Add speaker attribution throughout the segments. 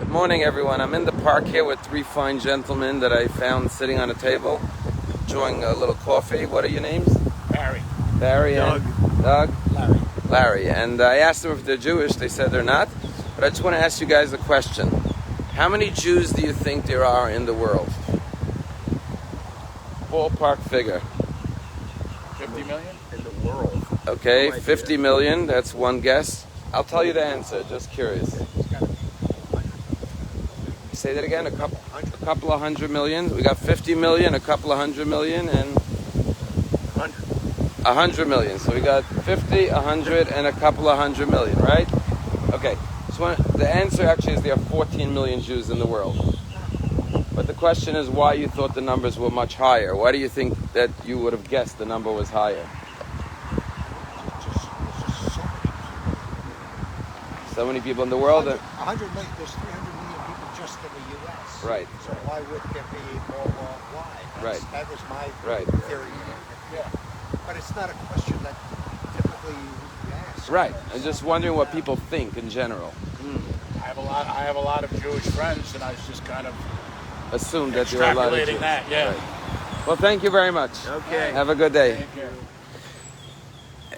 Speaker 1: Morning, everyone. I'm in the park here with three fine gentlemen that I found sitting on a table, enjoying a little coffee. What are your names? Barry
Speaker 2: Doug.
Speaker 1: and Doug?
Speaker 2: Larry.
Speaker 1: And I asked them if they're Jewish. They said they're not. But I just want to ask you guys a question. How many Jews do you think there are in the world? Ballpark figure.
Speaker 2: 50 million? In the world.
Speaker 1: Okay,
Speaker 2: No idea.
Speaker 1: 50 million. That's one guess. I'll tell you the answer. Just curious. Say that again. A couple of 100 million. We got 50 million, a couple of 100 million, and 100 million. So we got 50, 100, and a couple of 100 million, right? Okay. So the answer actually is there are 14 million Jews in the world. But the question is why you thought the numbers were much higher. Why do you think that you would have guessed the number was higher? So many people in the world.
Speaker 3: 100 million. There's 300 million people just in the U.S.
Speaker 1: Right.
Speaker 3: So why would there be more worldwide?
Speaker 1: Right.
Speaker 3: That was my
Speaker 1: Right.
Speaker 3: theory. Yeah. But it's not a question that typically you ask.
Speaker 1: Right. I'm just wondering what people think in general.
Speaker 2: I have a lot of Jewish friends, and I was just kind of
Speaker 1: Assume that there are a lot of Jews.
Speaker 2: extrapolating that. Yeah.
Speaker 1: Right. Well, thank you very much.
Speaker 2: Okay.
Speaker 1: Have a good day.
Speaker 2: Take care.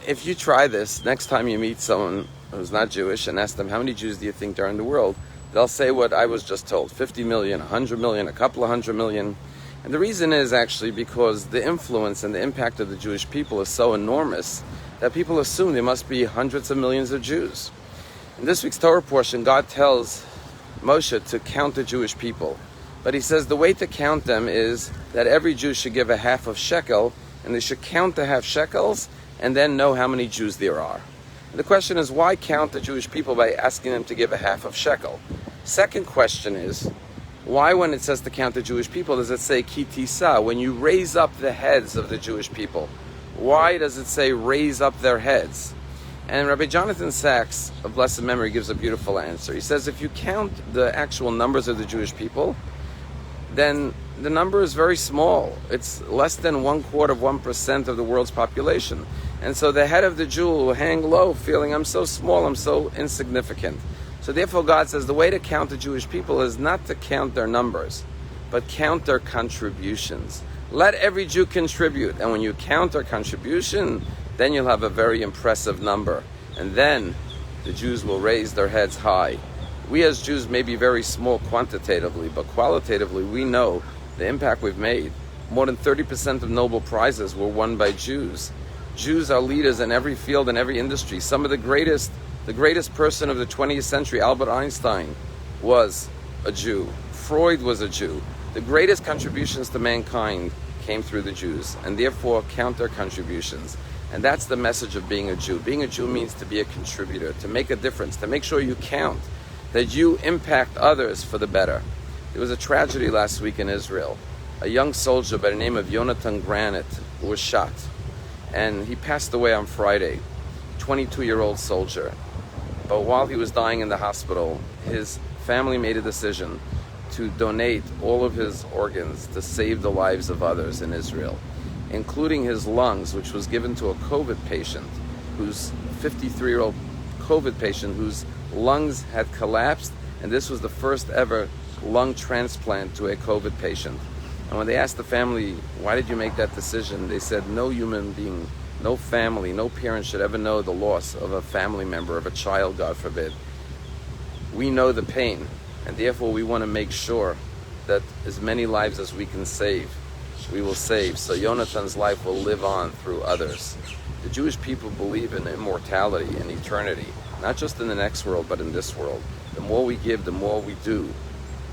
Speaker 1: If you try this, next time you meet someone who's not Jewish and ask them, how many Jews do you think there are in the world? They'll say what I was just told, 50 million, 100 million, a couple of 100 million. And the reason is actually because the influence and the impact of the Jewish people is so enormous that people assume there must be hundreds of millions of Jews. In this week's Torah portion, God tells Moshe to count the Jewish people. But he says the way to count them is that every Jew should give a half of shekel, and they should count the half shekels and then know how many Jews there are. And the question is, why count the Jewish people by asking them to give a half of shekel? Second question is, why when it says to count the Jewish people does it say ki tisa, when you raise up the heads of the Jewish people? Why does it say raise up their heads? And Rabbi Jonathan Sachs, of blessed memory, gives a beautiful answer. He says if you count the actual numbers of the Jewish people, then the number is very small. It's less than 1/4% of the world's population. And so the head of the Jew will hang low, feeling I'm so small, I'm so insignificant. So therefore God says the way to count the Jewish people is not to count their numbers, but count their contributions. Let every Jew contribute. And when you count their contribution, then you'll have a very impressive number. And then the Jews will raise their heads high. We as Jews may be very small quantitatively, but qualitatively we know the impact we've made. More than 30% of Nobel Prizes were won by Jews. Jews are leaders in every field and every industry. Some of the greatest person of the 20th century, Albert Einstein, was a Jew. Freud was a Jew. The greatest contributions to mankind came through the Jews, and therefore count their contributions. And that's the message of being a Jew. Being a Jew means to be a contributor, to make a difference, to make sure you count, that you impact others for the better. There was a tragedy last week in Israel. A young soldier by the name of Yonatan Granit was shot, and he passed away on Friday. 22-year-old soldier. But while he was dying in the hospital, his family made a decision to donate all of his organs to save the lives of others in Israel, including his lungs, which was given to a COVID patient, who's 53-year-old COVID patient whose lungs had collapsed, and this was the first ever lung transplant to a COVID patient. And when they asked the family, why did you make that decision? They said, no human being, no family, no parent should ever know the loss of a family member, of a child, God forbid. We know the pain, and therefore we want to make sure that as many lives as we can save, we will save. So Yonatan's life will live on through others. The Jewish people believe in immortality and eternity, not just in the next world, but in this world. The more we give, the more we do,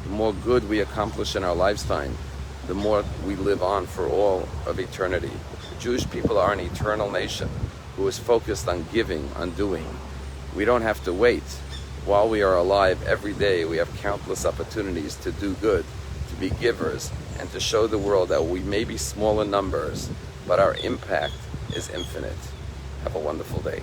Speaker 1: the more good we accomplish in our lifetime, the more we live on for all of eternity. The Jewish people are an eternal nation who is focused on giving, on doing. We don't have to wait. While we are alive every day, we have countless opportunities to do good, to be givers, and to show the world that we may be small in numbers, but our impact is infinite. Have a wonderful day.